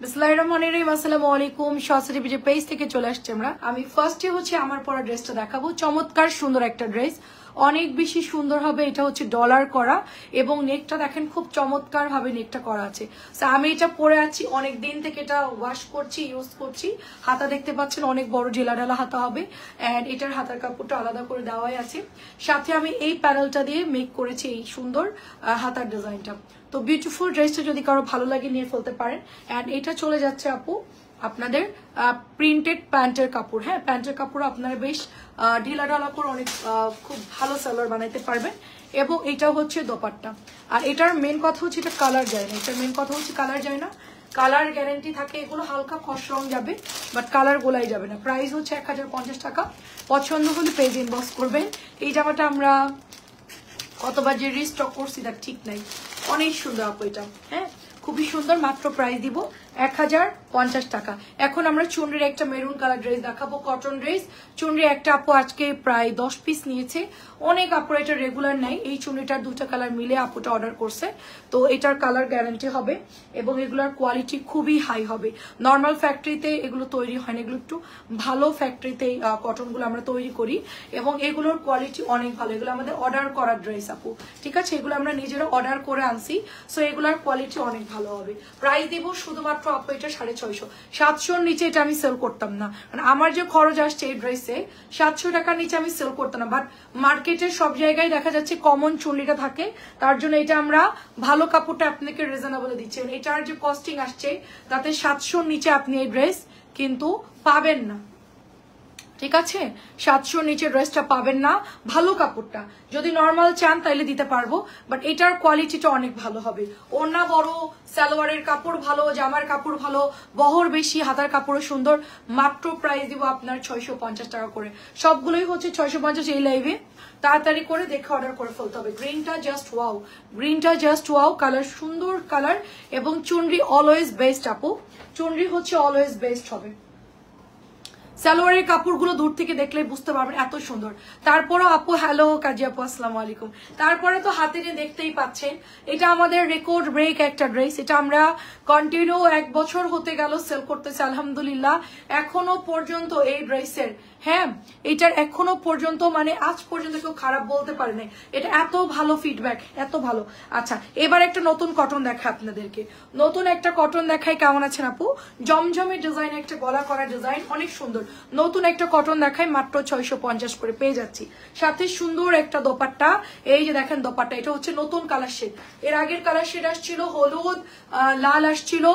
বিসমিল্লাহিররহমানিররহিম। আসসালামু আলাইকুম। সরাসরি ভিডিও পেজ থেকে চলে আসছে আমি ফার্স্টে হচ্ছে আমার পরা ড্রেসটা দেখাবো। চমৎকার সুন্দর একটা ড্রেস, অনেক বেশি সুন্দর হবে। এটা হচ্ছে ডলার করা এবং নেকটা দেখেন খুব চমৎকার ভাবে নেকটা করা আছে। আমি এটা পরে আছি অনেক দিন থেকে, এটা ওয়াশ করছি, ইউজ করছি। হাতা দেখতে পাচ্ছেন অনেক বড় ঢিলা ঢালা হাতা হবে, এন্ড এটার হাতার কাপড়টা আলাদা করে দেওয়াই আছে। সাথে আমি এই প্যানেলটা দিয়ে মেক করেছি এই সুন্দর হাতার ডিজাইনটা। তো বিউটিফুল ড্রেসটা যদি কারো ভালো লাগে নিয়ে ফেলতে পারেন। এন্ড এটা চলে যাচ্ছে আপু আপনাদের প্রিন্টেড প্যান্টের কাপড়। হ্যাঁ, প্যান্টের কাপড় আপনারা বেশ ঢিলা ঢালা করে অনেক খুব ভালো সালোয়ার বানাইতে পারবেন। এবং এটা হচ্ছে দোপাট্টা। আর এটার মেন কথা হচ্ছে এটা কালার যায় না। এটার মেন কথা হচ্ছে কালার যায় না, কালার গ্যারেন্টি থাকে। এগুলো হালকা খস রং যাবে, বাট কালার গোলাই যাবে না। প্রাইস হচ্ছে 1050 টাকা। পছন্দ হলে পেজ ইনবক্স করবেন। এই জামাটা আমরা কতবার যে রিস্টক করছি তার ঠিক নাই। অনেক সুন্দর আপু এটা, হ্যাঁ খুবই সুন্দর। মাত্র প্রাইস দিব 1050 টাকা। এখন আমরা চুনরির একটা মেরুন কালার ড্রেস দেখাবো, কটন ড্রেস। চুনরি একটা আপু আজকে প্রায় 10 পিস নিয়েছে। অনেক আপু এটা রেগুলার নাই। এই চুনরিটার দুটো কালার মিলে আপুটা অর্ডার করছে। তো এটার কালার গ্যারান্টি হবে এবং এগুলোর কোয়ালিটি খুবই হাই হবে। নর্মাল ফ্যাক্টরিতে এগুলো তৈরি হয় না, এগুলো একটু ভালো ফ্যাক্টরিতে কটনগুলো আমরা তৈরি করি এবং এগুলোর কোয়ালিটি অনেক ভালো। এগুলো আমাদের অর্ডার করা ড্রেস আপু, ঠিক আছে? এগুলো আমরা নিজেরা অর্ডার করে আনছি। সো এগুলোর কোয়ালিটি অনেক ভালো হবে। প্রাইস দিব শুধুমাত্র আপু এটা 650। 700-র নিচে এটা আমি সেল করতাম না, মানে আমার যে খরচ আসছে এই ড্রেসে 700 টাকার নিচে আমি সেল করতাম না। বাট মার্কেটের সব জায়গায় দেখা যাচ্ছে কমন চুনরিটা থাকে, তার জন্য এটা আমরা ভালো কাপড়টা আপনাকে রিজনেবল দিচ্ছি। এটার যে কস্টিং আসছে তাতে 700-র নিচে আপনি এই ড্রেস কিন্তু পাবেন না, ঠিক আছে? 700-র নিচে ড্রেসটা পাবেন না। ভালো কাপড়টা যদি নর্মাল চান তাইলে দিতে পারবো, বাট এটার কোয়ালিটিটা অনেক ভালো হবে। ওড়না বড়, সালোয়ারের কাপড় ভালো, জামার কাপড় ভালো, বহর বেশি, হাতার কাপড়ও সুন্দর। মাত্র প্রাইস দিব আপনার 650 টাকা করে। সবগুলোই হচ্ছে 650 এই লাইভে। তাড়াতাড়ি করে দেখে অর্ডার করে ফেলতে হবে। গ্রিনটা জাস্ট ওয়াও, গ্রিনটা জাস্ট ওয়াও কালার, সুন্দর কালার। এবং চুনরি অলওয়েজ বেস্ট আপু, চুনরি হচ্ছে অলওয়েজ বেস্ট হবে। সালোয়ারের কাপড়গুলো দূর থেকে দেখলে বুঝতে পারবেন এত সুন্দর। তারপরে আপু হ্যালো কাজী আপু আসসালামু আলাইকুম। তারপরে তো হাতে নিয়ে দেখতেই পাচ্ছেন এটা আমাদের রেকর্ড ব্রেক একটা ড্রেস। এটা আমরা কন্টিনিউ 1 বছর হতে গেল সেল করতেছি আলহামদুলিল্লাহ। এখনো পর্যন্ত এই ড্রেসের, হ্যাঁ এটার এখনো পর্যন্ত মানে আজ পর্যন্ত কেউ খারাপ বলতে পারে না। এটা এত ভালো ফিডব্যাক, এত ভালো। আচ্ছা এবার একটা নতুন কটন দেখায় আপনাদেরকে, নতুন একটা কটন দেখাই। কেমন আছেন আপু? জমজমে ডিজাইন, একটা গলা করা ডিজাইন, অনেক সুন্দর। নতুন একটা কটন দেখাই, মাত্র 650 করে পেয়ে যাচ্ছি। সাথে সুন্দর একটা দোপাট্টা। এই যে দেখেন দোপাট্টা, এটা হচ্ছে নতুন কালার শেড। এর আগের কালার শেড আসছিল হলুদ, লাল আসছিল,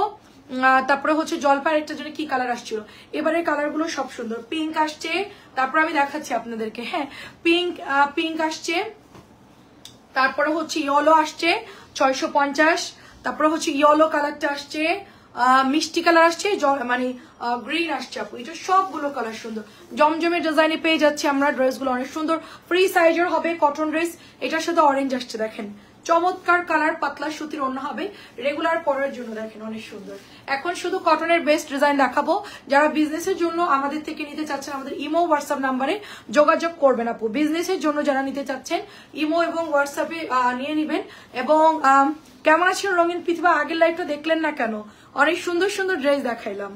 তারপরে হচ্ছে জলপাই একটা জন্য কি কালার আসছিল। এবারের কালার গুলো সব সুন্দর। পিঙ্ক আসছে, তারপরে আমি দেখাচ্ছি আপনাদেরকে, হ্যাঁ পিঙ্ক আসছে, তারপরে হচ্ছে ইয়েলো আসছে 650, তারপরে হচ্ছে ইয়েলো কালারটা আসছে, মিষ্টি কালার আসছে, মানে গ্রিন আসছে আপু। এটা সবগুলো কালার সুন্দর। জমজমের ডিজাইনে পেয়ে যাচ্ছি আমরা ড্রেসগুলো অনেক সুন্দর। ফ্রি সাইজের হবে কটন ড্রেস। এটার সাথে অরেঞ্জ আসছে, দেখেন চমৎকার কালার, পাতলা সুতির ওড়না হবে, রেগুলার পরার জন্য দেখেন অনেক সুন্দর। এখন শুধু কটনের বেস্ট ডিজাইন দেখাবো। যারা বিজনেসের জন্য আমাদের থেকে নিতে চাচ্ছেন আমাদের ইমো হোয়াটসঅ্যাপ নাম্বারে যোগাযোগ করবেন আপু। বিজনেসের জন্য যারা নিতে চাচ্ছেন ইমো এবং হোয়াটসঅ্যাপে নিয়ে নিবেন। এবং কেমন আছেন রঙিন পৃথিবী? আগের লাইভটা দেখলেন না কেন? অনেক সুন্দর সুন্দর ড্রেস দেখাইলাম।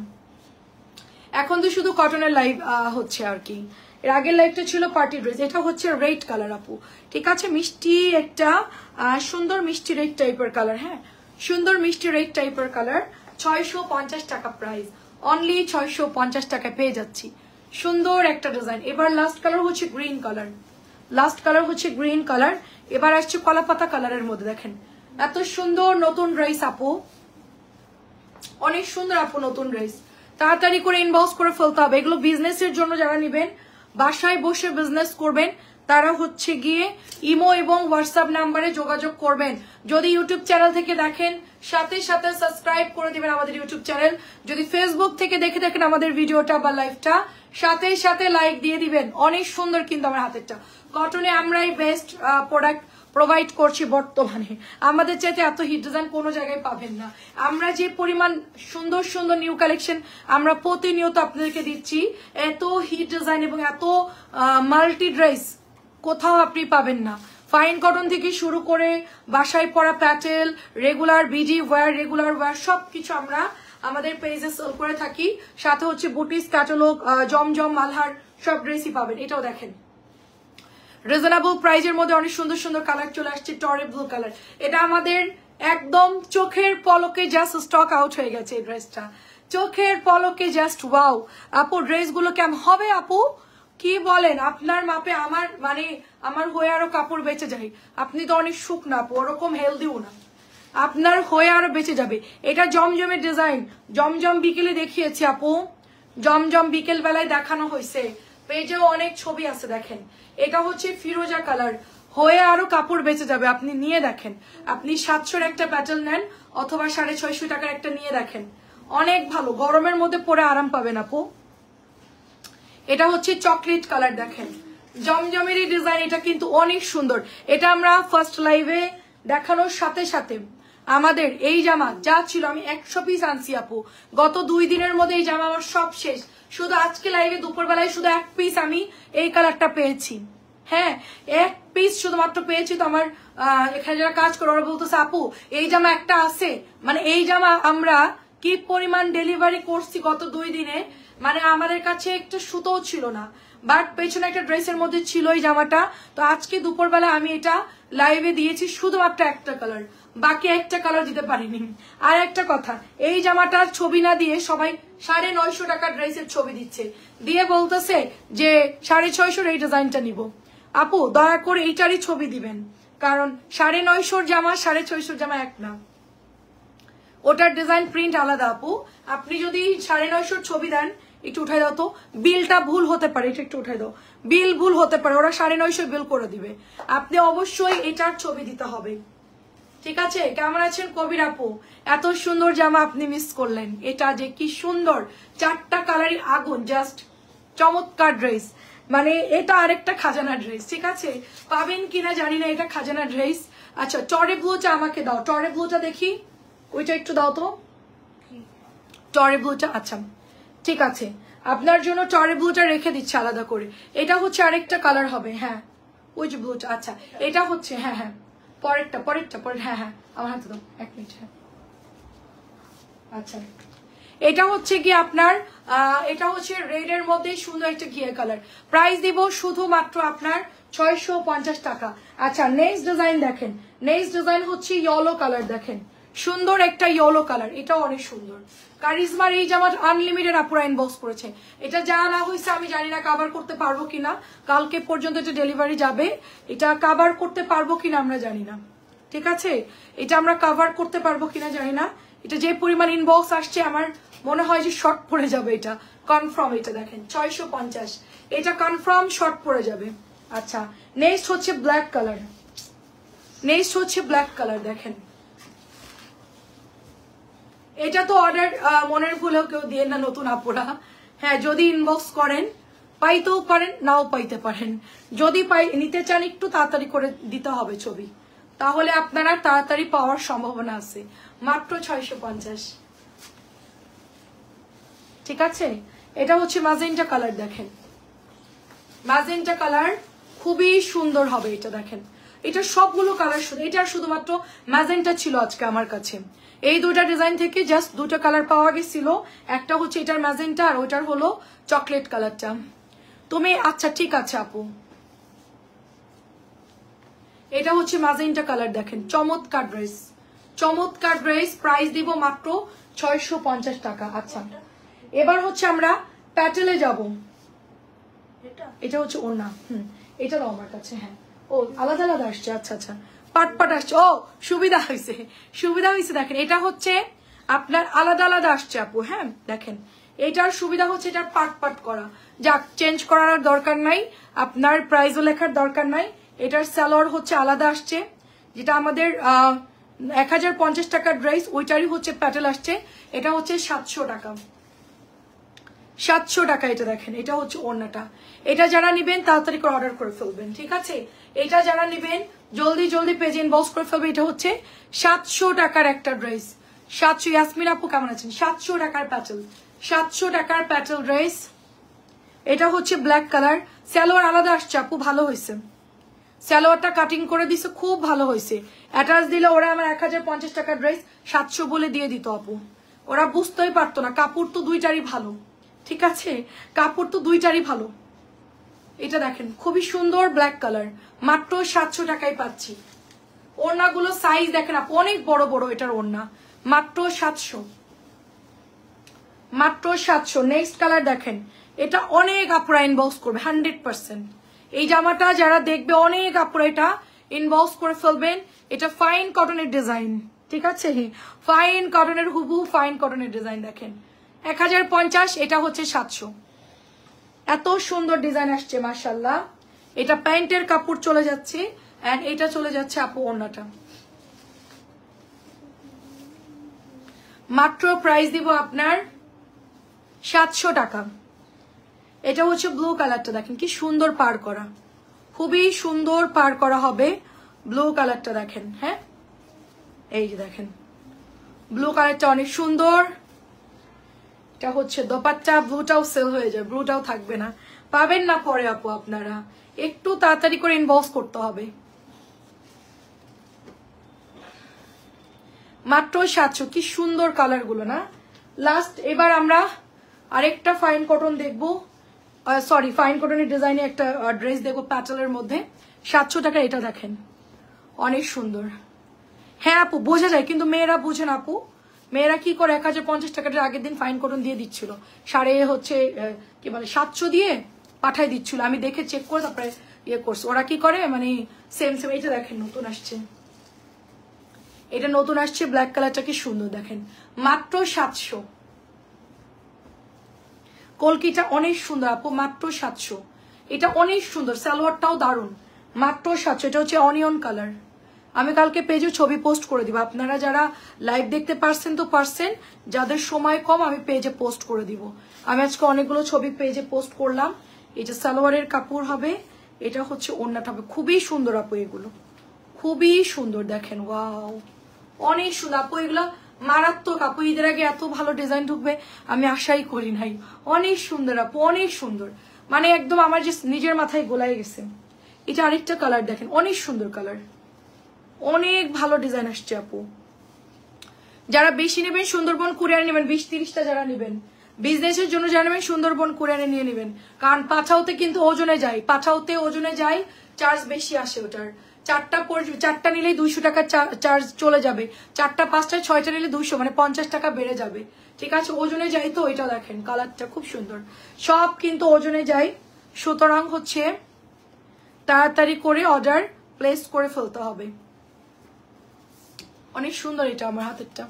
এখন তো শুধু কটনের লাইভ হচ্ছে আর কি। এর আগের লাইভটা ছিল পার্টি ড্রেস। এটা হচ্ছে রেড কালার আপু, ঠিক আছে? মিষ্টি একটা সুন্দর মিষ্টি রেড টাইপের কালার, হ্যাঁ সুন্দর মিষ্টি রেড টাইপের কালার। 650 টাকা প্রাইস, অনলি 650 টাকায় পেয়ে যাচ্ছি। সুন্দর একটা ডিজাইন। এবার লাস্ট কালার হচ্ছে গ্রিন কালার, লাস্ট কালার হচ্ছে গ্রিন কালার। এবার আসছে কলাপাতা কালারের মধ্যে, দেখেন এত সুন্দর নতুন ড্রেস আপু, অনেক সুন্দর আপু নতুন ড্রেস। তাড়াতাড়ি করে ইনবক্স করে ফেলতে হবে। এগুলো বিজনেসের জন্য যারা নিবেন, বাসায় বসে বিজনেস করবেন, তারা হচ্ছে গিয়ে ইমো এবং হোয়াটসঅ্যাপ নাম্বারে যোগাযোগ করবেন। যদি ইউটিউব চ্যানেল থেকে দেখেন সাথে সাথে সাবস্ক্রাইব করে দিবেন আমাদের ইউটিউব চ্যানেল। যদি ফেসবুক থেকে দেখে থাকেন আমাদের ভিডিওটা বা লাইভটা, সাথে সাথে লাইক দিয়ে দিবেন। অনেক সুন্দর কিন্তু আমার হাতেরটা। কটনে আমরাই বেস্ট প্রোডাক্ট প্রোভাইড করছি বর্তমানে। আমাদের চাইতে এত হিট ডিজাইন কোনো জায়গায় পাবেন না। আমরা যে পরিমাণ সুন্দর সুন্দর নিউ কালেকশন আমরা প্রতিনিয়ত আপনাদেরকে দিচ্ছি, এত হিট ডিজাইন এবং এত মাল্টি ড্রেস কোথাও আপনি পাবেন না। ফাইন কটন থেকে শুরু করে বাসায় পরা প্যাটেল, রেগুলার বিডি ওয়্যার, রেগুলার ওয়্যার সবকিছু আমরা আমাদের পেজে সেল করে থাকি। সাথে হচ্ছে বুটিস, ক্যাটালগ, জমজম, মালহার সব ড্রেসই পাবেন। এটাও দেখেন রিজনেবল প্রাইজের মধ্যে অনেক সুন্দর সুন্দর কালার চলে আসছে। টরে ব্লু কালার, এটা আমাদের একদম চোখের পলকে জাস্ট স্টক আউট হয়ে গেছে। এই ড্রেসটা চোখের পলকে জাস্ট ওয়াও। আপু ড্রেসগুলো কেমন হবে আপু? কি বলেন? আপনার মাপে আমার মানে আমার হয়ে আরো কাপড় বেঁচে যায়। আপনি তো অনেক শুকনা আপু, ওরকম হেলদিও না, আপনার হয়ে আরো বেঁচে যাবে। এটা জমজমের ডিজাইন, জমজম বিকেলে দেখিয়েছি আপু, জমজম বিকেল বেলায় দেখানো হয়েছে, পেজেও অনেক ছবি আছে দেখেন। এটা হচ্ছে ফিরোজা কালার, হয়ে আরো কাপড় বেঁচে যাবে। আপনি নিয়ে দেখেন, আপনি 700-র একটা প্যাটার্ন নেন অথবা 650 টাকার একটা নিয়ে দেখেন, অনেক ভালো, গরমের মধ্যে পরে আরাম পাবেন আপু। এটা হচ্ছে চকলেট কালার, দেখেন জমজমেরই ডিজাইন, এটা কিন্তু অনেক সুন্দর। এটা আমরা ফার্স্ট লাইভে দেখানোর সাথে সাথে আমাদের এই জামা যা ছিল আমি 100 পিস আনছি আপু, গত 2 দিনের মধ্যে এই জামা আমার সব শেষ। শুধু আজকে লাইভে দুপুরবেলায় শুধু 1 পিস আমি এই কালারটা পেয়েছি। হ্যাঁ 1 পিস শুধুমাত্র পেয়েছি। তো আমার এখানে যারা কাজ করে ওরা বলতেছে আপু এই জামা একটা আছে, মানে এই জামা আমরা কি পরিমাণ ডেলিভারি করছি গত 2 দিনে, মানে আমাদের কাছে একটা সুতোও ছিল না, বাট পেছনে একটা ড্রেসের মধ্যে ছিল এই জামাটা। তো আজকে দুপুরবেলা আমি এটা লাইভে দিয়েছি শুধুমাত্র একটা কালার, বাকি একটা কালার দিতে পারিনি। আর একটা কথা, এই জামাটার ছবি না দিয়ে সবাই 950 টাকার ড্রেসের ছবি দিচ্ছে, দিয়ে বলতেছে যে 650 এই ডিজাইনটা নিব। আপু দয়া করে এইটারই ছবি দিবেন, কারণ 950 জামা 650 জামা এক না, ওটার ডিজাইন প্রিন্ট আলাদা আপু। আপনি যদি 950 ছবি দেন, একটু উঠাই দাও তো, বিলটা ভুল হতে পারে, এটা একটু উঠাই দাও, বিল ভুল হতে পারে, ওরা 950 বিল করে দিবে। আপনি অবশ্যই এটার ছবি দিতে হবে, ঠিক আছে? কেমন আছেন কবির আপু? এত সুন্দর জামা আপনি মিস করলেন। এটা যে কি সুন্দর, 4টা কালারই আগুন, জাস্ট চমৎকার ড্রেস, মানে এটা আরেকটা খাজানা ড্রেস, ঠিক আছে? পাবেন কিনা জানি না, এটা খাজানা ড্রেস। আচ্ছা টরে ব্লুটা আমাকে দাও, টরে ব্লুটা দেখি, ওইটা একটু দাও তো, টরে ব্লুটা। আচ্ছা ঠিক আছে, আপনার জন্য টরে ব্লুটা রেখে দিচ্ছে আলাদা করে। এটা হচ্ছে আরেকটা কালার হবে, হ্যাঁ ওই যে ব্লুটা। আচ্ছা এটা হচ্ছে, হ্যাঁ হ্যাঁ পরেরটা, হ্যাঁ হ্যাঁ আমার হাতে দাও, 1 মিনিট। হ্যাঁ আচ্ছা এটা হচ্ছে কি আপনার এটা হচ্ছে রেড এর মধ্যে সুন্দর একটা ঘিয়ে কালার, প্রাইস দিব শুধুমাত্র আপনার 650 টাকা। আচ্ছা নেক্সট ডিজাইন দেখেন, নেক্সট ডিজাইন হচ্ছে ইয়েলো কালার, দেখেন সুন্দর একটা ইয়েলো কালার, এটা অনেক সুন্দর। কারিজমার এই জামা আনলিমিটেড আপুরা ইনবক্স করেছে, এটা যা না হয়েছে আমি জানি না কভার করতে পারবো কিনা, কালকে পর্যন্ত এটা ডেলিভারি যাবে, এটা কভার করতে পারবো কিনা আমরা জানি না, ঠিক আছে? এটা আমরা কভার করতে পারবো কিনা জানি না, এটা যে পরিমাণ ইনবক্স আসছে আমার মনে হয় যে শর্ট পড়ে যাবে, এটা কনফার্ম। এটা দেখেন 650, এটা কনফার্ম শর্ট পড়ে যাবে। আচ্ছা নেক্সট হচ্ছে ব্ল্যাক কালার, নেক্সট হচ্ছে ব্ল্যাক কালার, দেখেন এটা তো অর্ডার মনের ভুলেও কেউ দিয়ে না নতুন আপুরা, হ্যাঁ যদি ইনবক্স করেন পাইতেও পারেন নাও পাইতে পারেন, যদি নিতে চান একটু তাড়াতাড়ি করে দিতে হবে ছবি, তাহলে আপনারা তাড়াতাড়ি পাওয়ার সম্ভাবনা আছে। মাত্র 650, ঠিক আছে? এটা হচ্ছে ম্যাজেন্টা কালার, দেখেন ম্যাজেন্টা কালার খুবই সুন্দর হবে এটা, দেখেন এটা সবগুলো কালার, এটা শুধুমাত্র ম্যাজেন্টা ছিল আজকে আমার কাছে, এই দুটা ডিজাইন থেকে জাস্ট দুটো কালার পাওয়া গেছিল, একটা হচ্ছে এটার ম্যাজেন্টা আর ওইটার হলো চকলেট কালারটা। তুমি আচ্ছা ঠিক আছে আপু, এটা হচ্ছে ম্যাজেন্টা কালার, দেখেন চমৎকার ড্রেস, চমৎকার ড্রেস, প্রাইস দিব মাত্র 650 টাকা। আচ্ছা এবার হচ্ছে আমরা প্যাটেলে যাব, এটা হচ্ছে ওড়না, এটা দাও আমার কাছে, হ্যাঁ ও আলাদা আলাদা আসছে, আচ্ছা আচ্ছা পাট পাট আসছে, ও সুবিধা হয়েছে, সুবিধা হয়েছে। দেখেন এটা হচ্ছে আপনার আলাদা আলাদা আসছে আপু, হ্যাঁ দেখেন এটার সুবিধা হচ্ছে এটা পাট পাট করা, যাক চেঞ্জ করার দরকার নাই, আপনার প্রাইসও লেখার দরকার নাই। এটার সালোয়ার হচ্ছে আলাদা আসছে, যেটা আমাদের 1050 টাকার ড্রেস ওইটারই হচ্ছে প্যাটেল আসছে, এটা হচ্ছে 700 টাকা, 700 টাকা। এটা দেখেন এটা হচ্ছে ওড়নাটা, এটা যারা নিবেন তাড়াতাড়ি করে অর্ডার করে ফেলবেন, ঠিক আছে? এটা যারা নিবেন জলদি জলদি পেজে ইনবক্স করে ফেলবে। এটা হচ্ছে 700 টাকার একটা ড্রেস, 700। ইয়াসমিন আপু কেমন আছেন? 700 টাকার প্যাটেল, 700 টাকার প্যাটেল ড্রেস। এটা হচ্ছে ব্ল্যাক কালার, সালোয়ার আলাদা আসছে আপু, ভালো হয়েছে, সালোয়ারটা কাটিং করে দিছে, খুব ভালো হয়েছে। অ্যাটাচ দিলে ওরা আমার 1050 টাকার ড্রেস 700 বলে দিয়ে দিত আপু, ওরা বুঝতেই পারতো না, কাপড় তো দুইটারই ভালো, ঠিক আছে, কাপড় তো দুইটারই ভালো। এটা দেখেন খুবই সুন্দর ব্ল্যাক কালার, মাত্র 700 টাকায় পাচ্ছি। ওড়নাগুলো সাইজ দেখেন আপু, অনেক বড় বড় এটার ওড়না, মাত্র 700, মাত্র 700। নেক্সট কালার দেখেন, এটা অনেক আপুরা ইনবক্স করবে 100%। এই জামাটা যারা দেখবে অনেক আপুরা এটা ইনবক্স করে ফেলবেন। এটা ফাইন কটনের ডিজাইন, ঠিক আছে, ফাইন কটনের হুবহু ফাইন কটনের ডিজাইন। দেখেন 1050, এটা হচ্ছে 700। এত সুন্দর ডিজাইন আসছে মাশাআল্লাহ। এটা প্যান্টের কাপড় চলে যাচ্ছে, এন্ড এটা চলে যাচ্ছে আপু ওড়নাটা। মাত্র প্রাইস দিব আপনার 700 টাকা। এটা হচ্ছে ব্লু কালারটা, দেখেন কি সুন্দর পার করা, খুবই সুন্দর পার করা হবে। ব্লু কালারটা দেখেন, হ্যাঁ এই যে দেখেন ব্লু কালারটা অনেক সুন্দর। এটা হচ্ছে দোপাট্টা, ব্লুটাও সেল হয়ে যায়, ব্লুটাও থাকবে না, পাবেন না পরে আপু, আপনারা একটু তাড়াতাড়ি করে ইনবক্স করতে হবে। মাত্র 700, কি সুন্দর কালার গুলো না। লাস্ট এবার আমরা আরেকটা ফাইন কটন দেখবো, সরি ফাইন কটনের ডিজাইনে একটা ড্রেস দেখবো প্যাটেলের মধ্যে, 700 টাকা। এটা দেখেন অনেক সুন্দর। হ্যাঁ আপু বোঝা যায়, কিন্তু মেয়েরা বুঝেন আপু, মেয়েরা কি করে 1050 টাকাটা আগের দিন ফাইন কটন দিয়ে দিচ্ছিল, কি বলে 700 দিয়ে পাঠাই দিচ্ছিল। আমি দেখে চেক করে তারপরে ইয়ে করছি। ওরা কি করে মানে সেম সেম। এটা দেখেন নতুন আসছে, এটা নতুন আসছে, ব্ল্যাক কালারটা কি সুন্দর দেখেন, মাত্র 700। কলকিটা অনেক সুন্দর আপু, মাত্র 700। এটা অনেক সুন্দর, সালোয়ারটাও দারুন, মাত্র 700। এটা হচ্ছে অনিয়ন কালার। আমি কালকে পেজে ছবি পোস্ট করে দিব, আপনারা যারা লাইভ দেখতে পারছেন তো পারছেন, যাদের সময় কম আমি পেজে পোস্ট করে দিব। আমি আজকে অনেকগুলো ছবি পেজে পোস্ট করলাম। এটা সালোয়ারের কাপড় হবে, এটা হচ্ছে ওড়নাটা হবে, খুবই সুন্দর আপু, এগুলো খুবই সুন্দর দেখেন, ওয়াও অনেক সুন্দর আপু, এগুলো মারাত্মক আপু। ঈদের আগে এত ভালো ডিজাইন ঢুকবে আমি আশাই করি নাই। অনেক সুন্দর আপু, অনেক সুন্দর, মানে একদম আমার যে নিজের মাথায় গোলাই গেছে। এটা আরেকটা কালার দেখেন, অনেক সুন্দর কালার, অনেক ভালো ডিজাইন আসছে আপু। যারা বেশি নেবেন সুন্দরবন কুরিয়ারে নেবেন, 20-30টা যারা নেবেন, বিজনেসের জন্য যারা নেবেন সুন্দরবন কুরিয়ারে নিয়ে নেবেন। কারণ পাঠাওতে কিন্তু ওজনে যায়, পাঠাওতে ওজনে যায়, চার্জ বেশি আসে ওটার। চারটা নিলেই 200 টাকা চার্জ চলে যাবে, 4টা 5টা 6টা নিলে 200, মানে 50 টাকা বেড়ে যাবে, ঠিক আছে, ওজনে যায়। তো এটা দেখেন কালারটা খুব সুন্দর, সব কিন্তু ওজনে যায়। সুতরাং হচ্ছে তাড়াতাড়ি করে অর্ডার প্লেস করে ফেলতে হবে। অনেক সুন্দর এটা আমার হাতেরটা,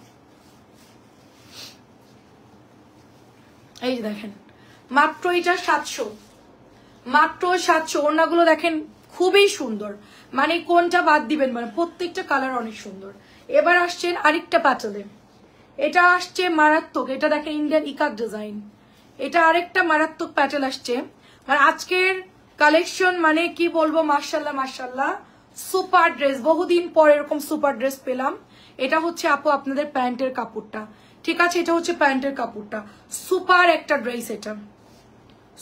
এই যে দেখেন মাত্র এটা 700, মাত্র 700। ওড়নাগুলো দেখেন খুবই সুন্দর, মানে কোনটা বাদ দিবেন, মানে প্রত্যেকটা কালার অনেক সুন্দর। এবার আসছেন আরেকটা প্যাটেলে, এটা আসছে মারাত্মক। এটা দেখেন ইন্ডিয়ান ইকাত ডিজাইন, এটা আরেকটা মারাত্মক প্যাটেল আসছে। মানে আজকের কালেকশন মানে কি বলবো, মাশাল্লাহ মাশাল্লাহ, সুপার ড্রেস, বহুদিন পর এরকম সুপার ড্রেস পেলাম। এটা হচ্ছে আপু আপনাদের প্যান্টের কাপড়টা, ঠিক আছে, এটা হচ্ছে প্যান্টের কাপড়টা, সুপার একটা ড্রেস, এটা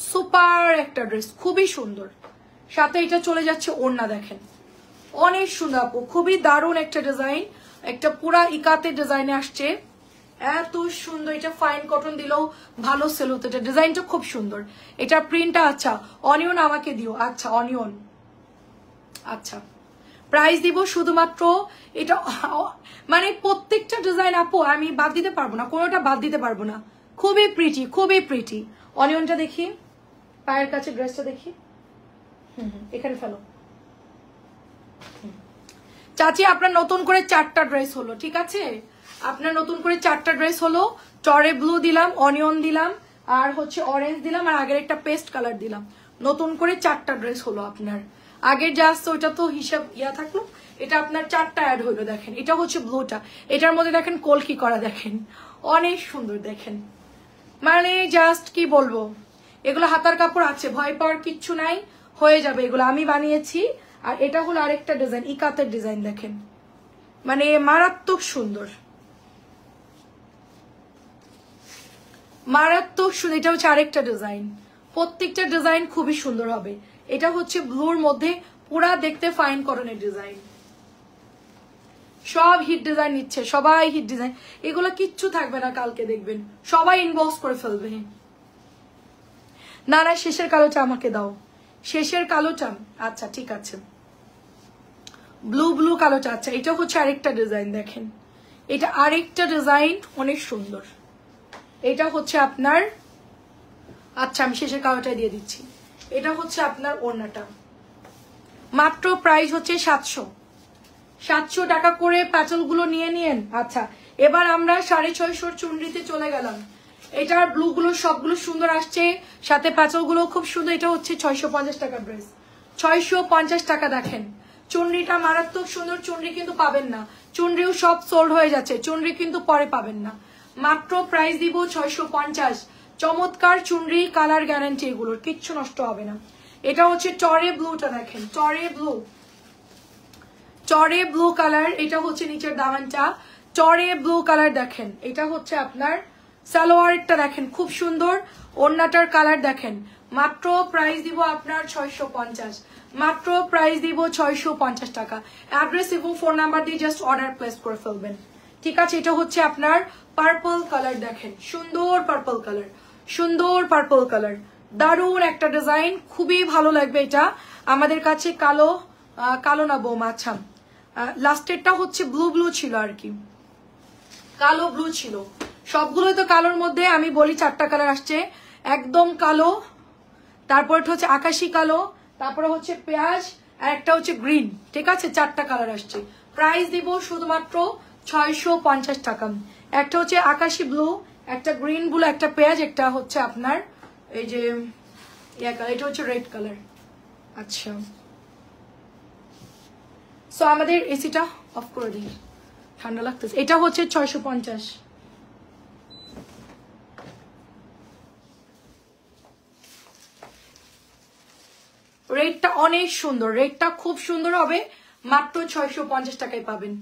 সুপার একটা ড্রেস, খুবই সুন্দর। সাথে এটা চলে যাচ্ছে ওড়না, দেখেন অনেক সুন্দর আপু, খুবই দারুণ একটা ডিজাইন, একটা পুরা ইকাতের ডিজাইনে আসছে, এত সুন্দর। এটা ফাইন কটন দিলেও ভালো সেল হতো, এটা ডিজাইনটা খুব সুন্দর। এটা প্রিন্টটা আচ্ছা, অনিয়ন আমাকে দিও, আচ্ছা অনিয়ন, আচ্ছা প্রাইস দিব শুধুমাত্র এটা, মানে প্রত্যেকটা ডিজাইন আপু আমি বাদ দিতে পারবো না, কোনোটা বাদ দিতে পারবো না, খুবই প্রিটি, খুবই প্রিটি। অনিয়নটা দেখি, পায়ের কাছে ড্রেসটা দেখি, এখানে ফেলো। চাচি আপনার নতুন করে 4টা ড্রেস হলো, ঠিক আছে, আপনার নতুন করে 4টা ড্রেস হলো। টরে ব্লু দিলাম, অনিয়ন দিলাম, আর হচ্ছে অরেঞ্জ দিলাম, আর আগের একটা পেস্ট কালার দিলাম। নতুন করে 4টা ড্রেস হলো আপনার। আগের যা আসছে ওইটা তো হিসাব থাকলো, এটা আপনার 4টা অ্যাড হইলো। দেখেন এটা হচ্ছে ব্লুটা, এটার মধ্যে দেখেন কলকি করা, দেখেন অনেক সুন্দর, দেখেন মানে জাস্ট কি বলবো। এগুলো হাতার কাপড় আছে, ভয় পাওয়ার কিচ্ছু নাই, হয়ে যাবে, এগুলো আমি বানিয়েছি। আর এটা হলো আরেকটা ডিজাইন, ইকাতের ডিজাইন, দেখেন মানে মারাত্মক সুন্দর, মারাত্মক সুন্দর। এটা হচ্ছে আরেকটা ডিজাইন, প্রত্যেকটা ডিজাইন খুবই সুন্দর হবে। এটা হচ্ছে ব্লুর মধ্যে পুরা দেখতে ফাইন কটনের ডিজাইন, সব হিট ডিজাইন নিচ্ছে, সবাই হিট ডিজাইন, এগুলো কিচ্ছু থাকবে না কালকে দেখবেন, সবাই ইনবক্স করে ফেলবে। না না শেষের কালোটা আমাকে দাও, শেষের কালোটা, আচ্ছা ঠিক আছে, ব্লু ব্লু কালোটা, আচ্ছা এটা হচ্ছে আরেকটা ডিজাইন, দেখেন এটা আরেকটা ডিজাইন অনেক সুন্দর, এটা হচ্ছে আপনার, আচ্ছা আমি শেষের কালোটা দিয়ে দিচ্ছি, এটা হচ্ছে আপনার ওড়নাটা, মাত্র প্রাইস হচ্ছে 700 টাকা করে প্যাচলগুলো নিয়ে নিয়েন। আচ্ছা এবার আমরা 650 চুনরিতে চলে গেলাম, এটার ব্লু গুলো সবগুলো সুন্দর আসছে, সাথে প্যাচলগুলো খুব সুন্দর, এটা হচ্ছে 650 টাকা ড্রেস, 650 টাকা। দেখেন চুনরিটা মারাত্মক সুন্দর, চুনরি কিন্তু পাবেন না, চুনরিও সব সোল্ড হয়ে যাচ্ছে, চুনরি কিন্তু পরে পাবেন না, মাত্র প্রাইস দিব 650। চমৎকার চুনরি, কালার গ্যারান্টি, এগুলোর কিচ্ছু নষ্ট হবে না। এটা হচ্ছে টরে ব্লুটা, দেখেন টরে ব্লু কালার, এটা হচ্ছে নিচের দামানটা টরে ব্লু কালার, দেখেন এটা হচ্ছে আপনার সালোয়ারটা, দেখেন খুব সুন্দর, ওড়নাটার কালার দেখেন, মাত্র প্রাইস দিব আপনার 650, মাত্র প্রাইস দিব 650 টাকা। অ্যাড্রেস এবং ফোন নাম্বার দিয়ে জাস্ট অর্ডার প্লেস করে ফেলবেন, ঠিক আছে। এটা হচ্ছে আপনার পার্পল কালার, দেখেন সুন্দর পার্পল কালার, সুন্দর পার্পল কালার, দারুণ একটা ডিজাইন, খুবই ভালো লাগবে এটা আমাদের কাছে। কালো না বৌমা, আচ্ছা লাস্টেরটা হচ্ছে ব্লু ব্লু ছিল আর কি, কালো ব্লু ছিল, সবগুলোই তো কালোর মধ্যে আমি বলি 4টা কালার আসছে, একদম কালো, তারপর এটা হচ্ছে আকাশি কালো, তারপরে হচ্ছে পেঁয়াজ, আর একটা হচ্ছে গ্রিন, ঠিক আছে 4টা কালার আসছে। প্রাইস দিব শুধুমাত্র 650 টাকা। একটা হচ্ছে আকাশি ব্লু, একটা গ্রিন ব্লু, একটা পেঁয়াজ, একটা হচ্ছে আপনার এই যে এটা হচ্ছে রেড কালার। আচ্ছা সো আমাদের এসিটা অফ করে দিই, ঠান্ডা লাগতেছে। এটা হচ্ছে 650, রেটটা অনেক সুন্দর, রেটটা খুব সুন্দর হবে, মাত্র 650 টাকায় পাবেন,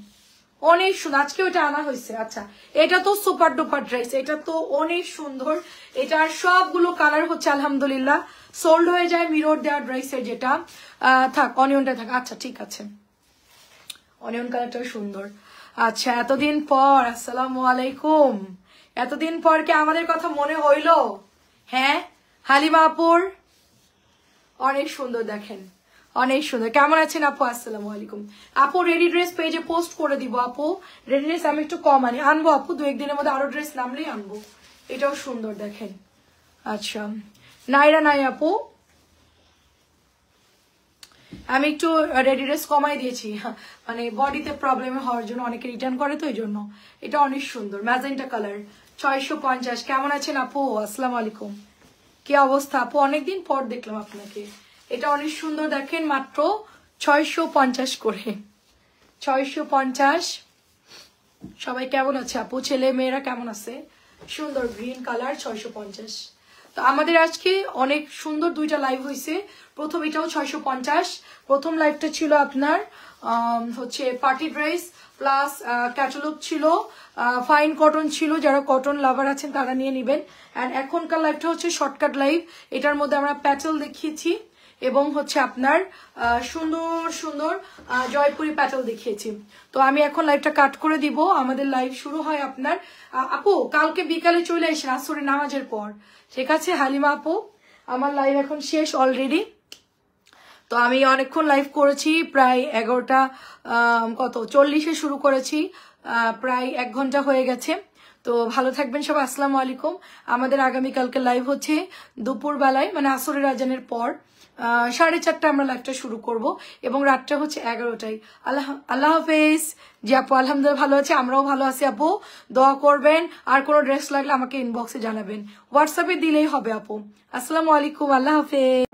অনেক সুন্দর, আজকে ওটা আনা হয়েছে। আচ্ছা এটা তো সুপার ডুপার ড্রেস, এটা তো অনেক সুন্দর, এটার সবগুলো কালার হচ্ছে আলহামদুলিল্লাহ সোল্ড হয়ে যায়, মিরর দেওয়া ড্রেসের যেটা থাক, অনিয়নটা থাক, আচ্ছা ঠিক আছে, অনিয়ন কালারটাও সুন্দর। আচ্ছা এতদিন পর, আসসালামু আলাইকুম, এতদিন পর কি আমাদের কথা মনে হইলো? হ্যাঁ হালিমা আপুর অনেক সুন্দর, দেখেন অনেক সুন্দর, কেমন আছেন আপু? আসসালামু আলাইকুম আপু, রেডি ড্রেস পেজে পোস্ট করে দিব আপু, রেডি ড্রেস আমি একটু কম আনবো আপু, 2-1 দিনের মধ্যে আরো ড্রেস নামলেই আনবো, এটাও সুন্দর দেখেন। আচ্ছা নাইরা নাই আপু, আমি একটু রেডি ড্রেস কমাই দিয়েছি, মানে বডিতে প্রবলেম হওয়ার জন্য, অনেকে রিটার্ন করে তো এই জন্য। এটা অনেক সুন্দর ম্যাজেন্টা কালার, 650। কেমন আছেন আপু? আসসালামু আলাইকুম, কি অবস্থা আপু? অনেকদিন পর দেখলাম আপনাকে। এটা অনেক সুন্দর দেখেন, মাত্র 650 করে, 650। সবাই কেমন আছে আপু? ছেলে মেয়েরা কেমন আছে? সুন্দর গ্রিন কালার, 650। তো আমাদের আজকে অনেক সুন্দর 2টা লাইভ হয়েছে। প্রথম এটাও 650, প্রথম লাইভটা ছিল আপনার হচ্ছে পার্টি ড্রেস প্লাস ক্যাটালগ ছিল, ফাইন কটন ছিল, যারা কটন লাভার আছেন তারা নিয়ে নেবেন। অ্যান্ড এখনকার লাইভটা হচ্ছে শর্টকাট লাইভ, এটার মধ্যে আমরা প্যাটেল দেখিয়েছি এবং হচ্ছে আপনার সুন্দর সুন্দর জয়পুরি প্যাটেল দেখিয়েছি। তো আমি এখন লাইভটা কাট করে দিব, আমাদের লাইভ শুরু হয় আপনার আপু কালকে বিকালে চলে আসেন আসরের নামাজের পর, ঠিক আছে হালিমা আপু? আমার লাইভ এখন শেষ অলরেডি, তো আমি অনেকক্ষণ লাইভ করেছি, প্রায় 11টা 40 শুরু করেছি, প্রায় 1 ঘন্টা হয়ে গেছে। তো ভালো থাকবেন সবাই, আসসালামু আলাইকুম। আমাদের আগামীকালকে লাইভ হচ্ছে দুপুর বেলায়, মানে আসরের আজানের পর 4:30 আমরা লাইভটা শুরু করব এবং রাতটা হচ্ছে 11টায়। আল্লাহ হাফেজ। জি আপু আলহামদুলিল্লাহ ভালো আছে, আমরাও ভালো আছি আপু, দোয়া করবেন। আর কোনো ড্রেস লাগলে আমাকে ইনবক্সে জানাবেন, হোয়াটসঅ্যাপে দিলেই হবে আপু। আসসালামু আলাইকুম, আল্লাহ হাফেজ।